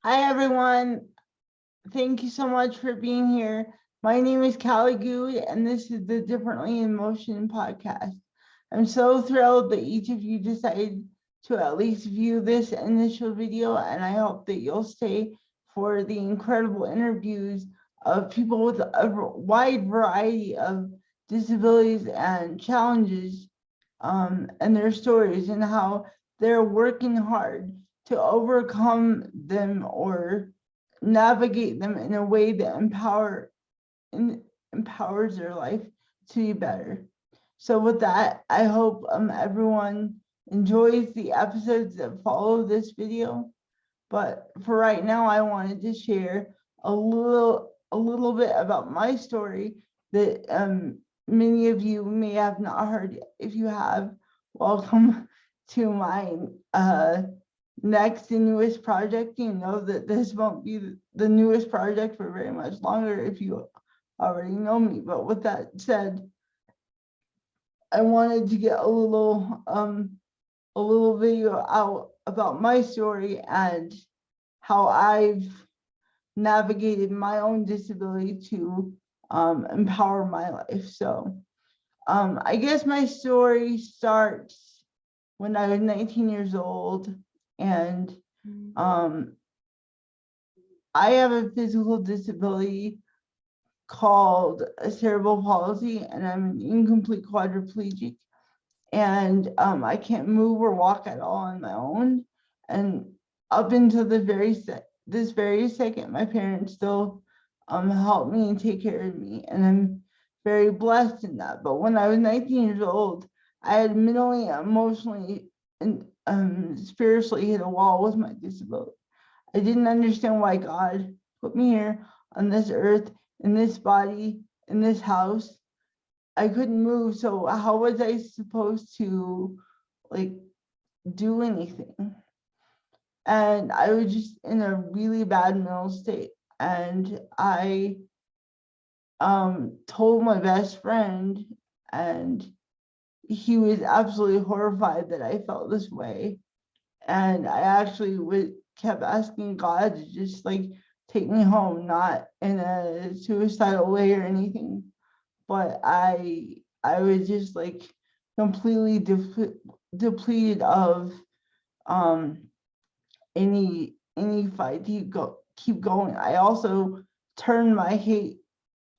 Hi, everyone. Thank you so much for being here. My name is Callie Goode, and this is the Differently in Motion podcast. I'm so thrilled that each of you decided to at least view this initial video, and I hope that you'll stay for the incredible interviews of people with a wide variety of disabilities and challenges, and their stories and how they're working hard to overcome them or navigate them in a way that empowers their life to be better. So with that, I hope everyone enjoys the episodes that follow this video. But for right now, I wanted to share a little bit about my story that many of you may have not heard yet. If you have, welcome to my next and newest project. You know that this won't be the newest project for very much longer if you already know me. But with that said, I wanted to get a little video out about my story and how I've navigated my own disability to empower my life. So I guess my story starts when I was 19 years old, and um, I have a physical disability called a cerebral palsy, and I'm an incomplete quadriplegic, and I can't move or walk at all on my own. And up until this very second, my parents still help me and take care of me, and I'm very blessed in that. But when I was 19 years old, I had mentally, emotionally, and spiritually hit a wall with my disability. I didn't understand why God put me here on this earth, in this body, in this house. I couldn't move, so how was I supposed to like do anything? And I was just in a really bad mental state. And I told my best friend, and he was absolutely horrified that I felt this way. And I actually kept asking God to just like take me home, not in a suicidal way or anything, but I was just like completely depleted of um any fight to keep going. I also turned my hate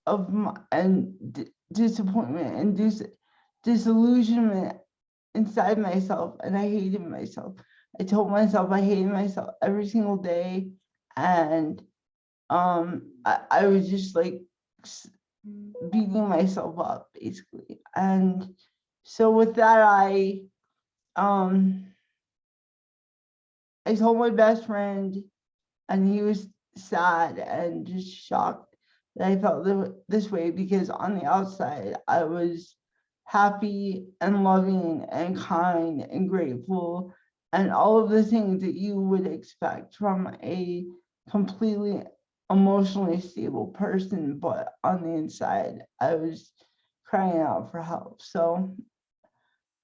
of my and disappointment and disillusionment inside myself, and I hated myself. I told myself I hated myself every single day, and I was just like beating myself up basically. And so with that, um I told my best friend, and he was sad and just shocked that I felt this way, because on the outside I was happy and loving and kind and grateful and all of the things that you would expect from a completely emotionally stable person. But on the inside, I was crying out for help. So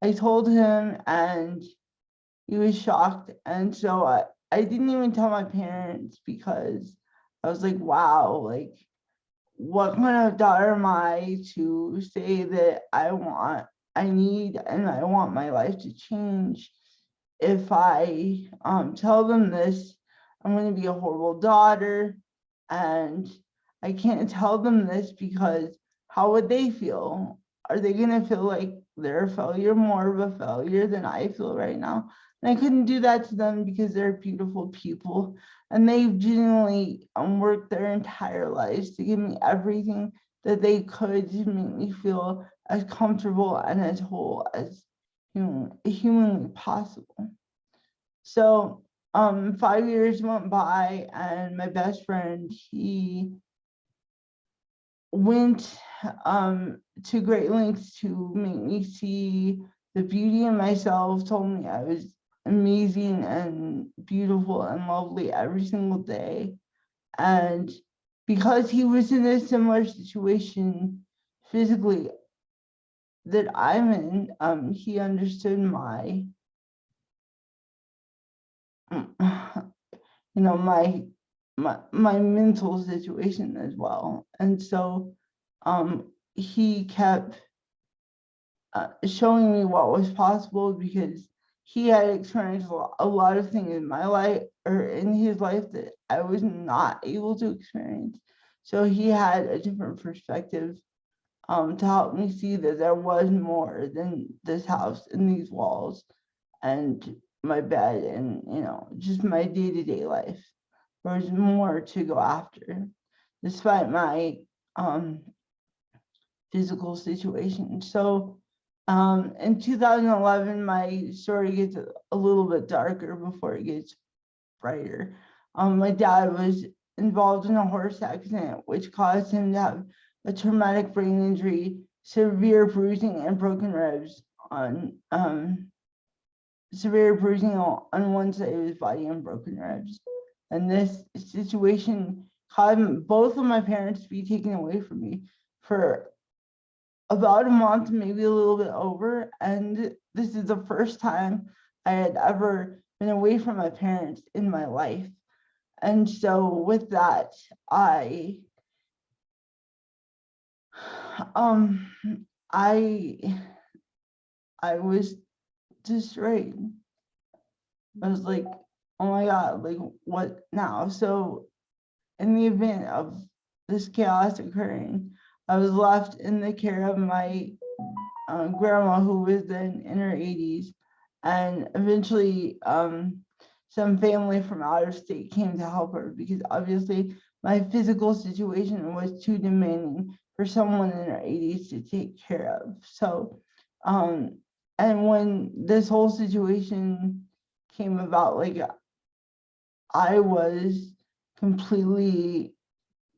I told him, and he was shocked. And so I didn't even tell my parents, because I was like, wow, like, what kind of daughter am I to say that I need, and I want my life to change? If I tell them this, I'm going to be a horrible daughter. And I can't tell them this, because how would they feel? Are they going to feel like they're a failure, more of a failure than I feel right now? And I couldn't do that to them, because they're beautiful people, and they've genuinely worked their entire lives to give me everything that they could to make me feel as comfortable and as whole as humanly possible. So 5 years went by, and my best friend, he went to great lengths to make me see the beauty in myself, told me I was amazing and beautiful and lovely every single day. And because he was in a similar situation physically that I'm in, he understood my my mental situation as well. And so he kept showing me what was possible, because he had experienced a lot of things in my life, or in his life, that I was not able to experience. So he had a different perspective to help me see that there was more than this house and these walls and my bed and, just my day-to-day life. There was more to go after, despite my physical situation. So in 2011, my story gets a little bit darker before it gets brighter. My dad was involved in a horse accident, which caused him to have a traumatic brain injury, severe bruising, and broken ribs on severe bruising on one side of his body and broken ribs. And this situation caused both of my parents to be taken away from me for about a month, maybe a little bit over. And this is the first time I had ever been away from my parents in my life. And so with that, I was destroyed. I was like, oh my God, like what now? So in the event of this chaos occurring, I was left in the care of my grandma, who was then in her 80s, and eventually some family from out of state came to help her, because obviously my physical situation was too demanding for someone in her 80s to take care of. So and when this whole situation came about, like I was completely,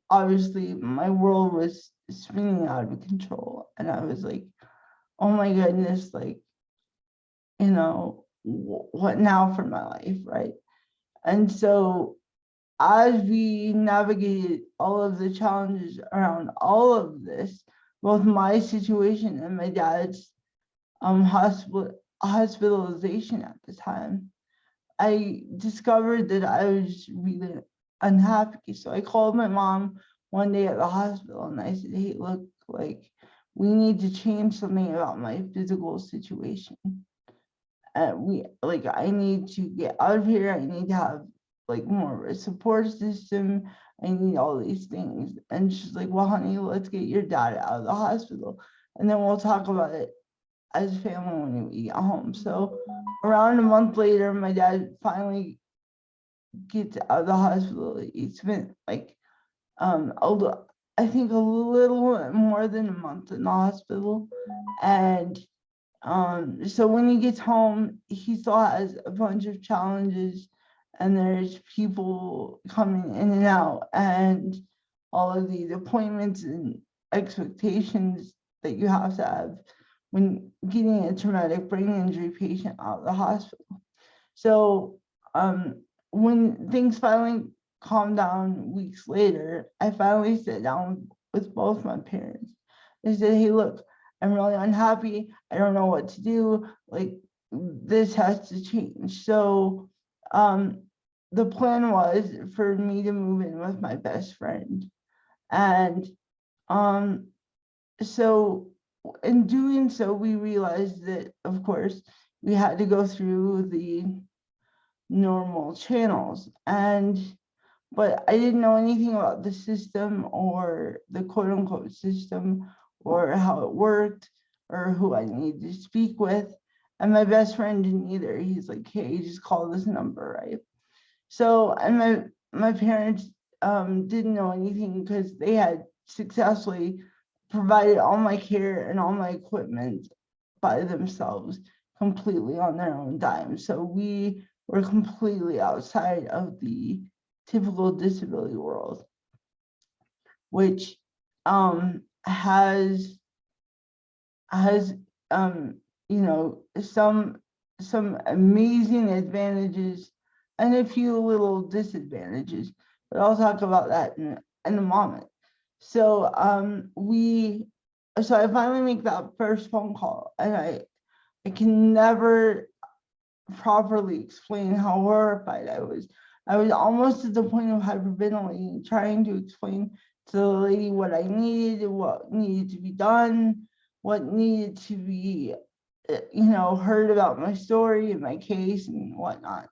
obviously my world was spinning out of control, and I was like, oh my goodness, like, what now for my life, right? And so as we navigated all of the challenges around all of this, both my situation and my dad's hospitalization at the time, I discovered that I was really unhappy. So I called my mom one day at the hospital and I said, hey, look, like we need to change something about my physical situation. I need to get out of here. I need to have like more of a support system. I need all these things. And she's like, well, honey, let's get your dad out of the hospital, and then we'll talk about it as a family when we get home. So around a month later, my dad finally gets out of the hospital. He spent like I think a little more than a month in the hospital. And so when he gets home, he still has a bunch of challenges, and there's people coming in and out, and all of these appointments and expectations that you have to have when getting a traumatic brain injury patient out of the hospital. So when things finally calmed down weeks later, I finally sat down with both my parents. They said, hey, look, I'm really unhappy. I don't know what to do. Like, this has to change. So the plan was for me to move in with my best friend. And so in doing so, we realized that, of course, we had to go through the normal channels. But I didn't know anything about the system, or the quote unquote system, or how it worked, or who I needed to speak with. And my best friend didn't either. He's like, hey, just call this number, right? So, and my parents didn't know anything, because they had successfully provided all my care and all my equipment by themselves, completely on their own dime. So we were completely outside of the typical disability world, which has some amazing advantages and a few little disadvantages, but I'll talk about that in a moment. So so I finally make that first phone call, and I can never properly explain how horrified I was. I was almost at the point of hyperventilating, trying to explain to the lady what I needed, what needed to be done, what needed to be, heard about my story and my case and whatnot.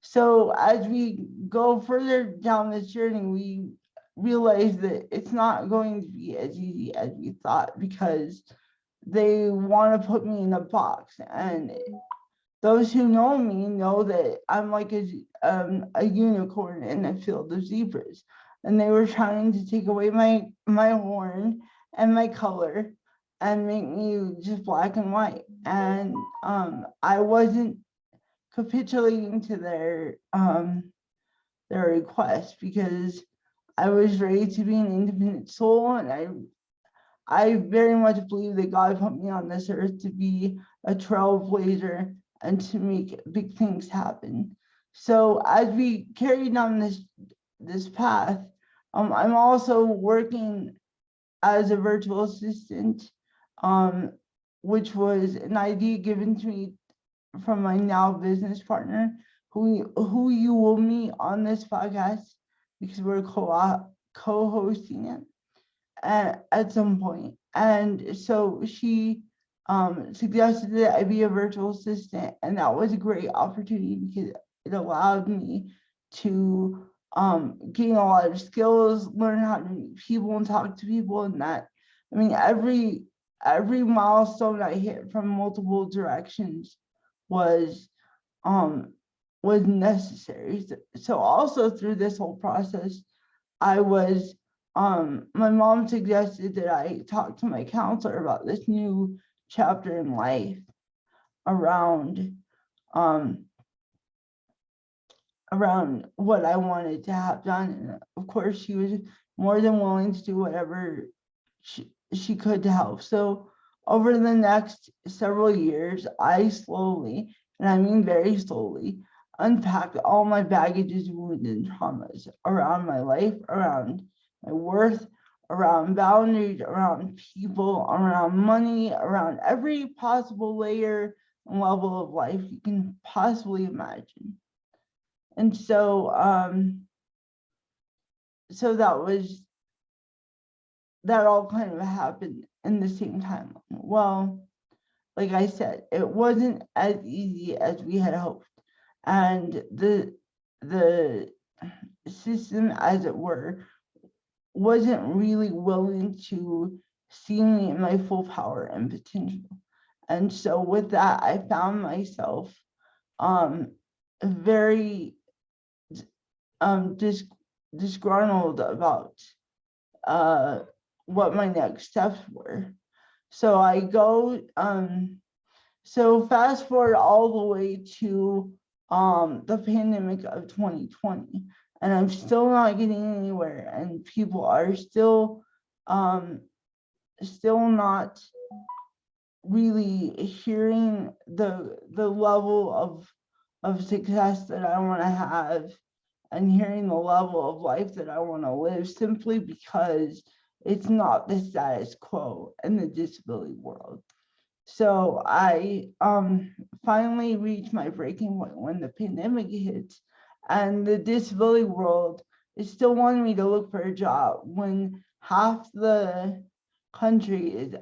So as we go further down this journey, we realize that it's not going to be as easy as we thought, because they want to put me in a box. And those who know me know that I'm like a unicorn in a field of zebras. And they were trying to take away my horn and my color and make me just black and white. And I wasn't capitulating to their request, because I was raised to be an independent soul, and I very much believe that God put me on this earth to be a trailblazer and to make big things happen. So as we carry down this path, I'm also working as a virtual assistant, which was an idea given to me from my now business partner, who you will meet on this podcast, because we're co-hosting it at some point. And so she suggested that I be a virtual assistant, and that was a great opportunity because it allowed me to gain a lot of skills, learn how to meet people and talk to people. And that, I mean, every milestone I hit from multiple directions was necessary. So also through this whole process, I was my mom suggested that I talk to my counselor about this new chapter in life around what I wanted to have done. And of course, she was more than willing to do whatever she could to help. So over the next several years, I slowly, and I mean very slowly, unpacked all my baggages, wounds, and traumas around my life, around my worth, around boundaries, around people, around money, around every possible layer and level of life you can possibly imagine. And so that all kind of happened in the same time. Well, like I said, it wasn't as easy as we had hoped. And the system, as it were, wasn't really willing to see me in my full power and potential. And so with that, I found myself very disgruntled about what my next steps were. So I go, so fast forward all the way to the pandemic of 2020, and I'm still not getting anywhere, and people are still not really hearing the level of success that I want to have, and hearing the level of life that I want to live, simply because it's not the status quo in the disability world. So I finally reached my breaking point when the pandemic hit, and the disability world is still wanting me to look for a job when half the country is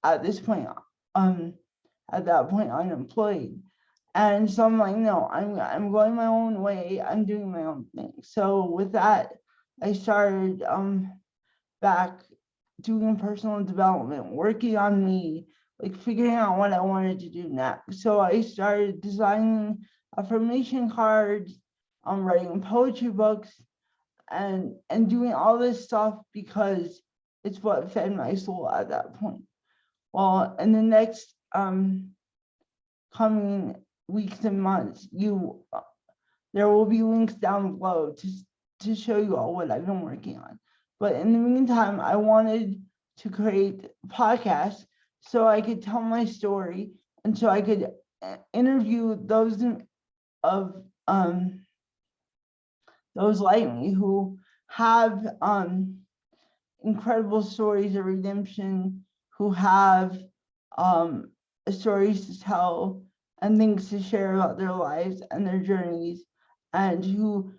at this point at that point unemployed. And so I'm like, no, I'm going my own way. I'm doing my own thing. So with that, I started back doing personal development, working on me, like figuring out what I wanted to do next. So I started designing affirmation cards, writing poetry books, and doing all this stuff because it's what fed my soul at that point. Well, in the next coming weeks and months, there will be links down below to show you all what I've been working on. But in the meantime, I wanted to create podcasts so I could tell my story, and so I could interview those like me who have incredible stories of redemption, who have stories to tell and things to share about their lives and their journeys, and who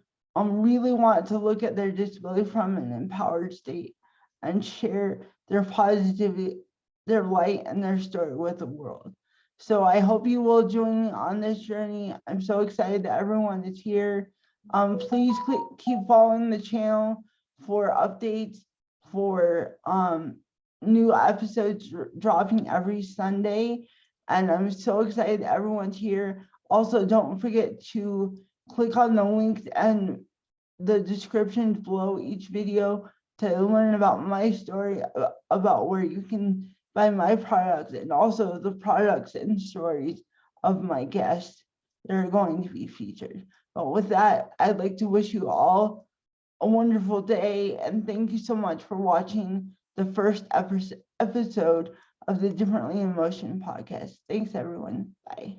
really want to look at their disability from an empowered state and share their positivity, their light, and their story with the world. So I hope you will join me on this journey. I'm so excited that everyone is here. Please keep following the channel for updates, for new episodes dropping every Sunday. And I'm so excited that everyone's here. Also, don't forget to click on the links and the descriptions below each video to learn about my story, about where you can buy my products, and also the products and stories of my guests that are going to be featured. But with that, I'd like to wish you all a wonderful day, and thank you so much for watching the first episode of the Differently in Motion podcast. Thanks, everyone. Bye.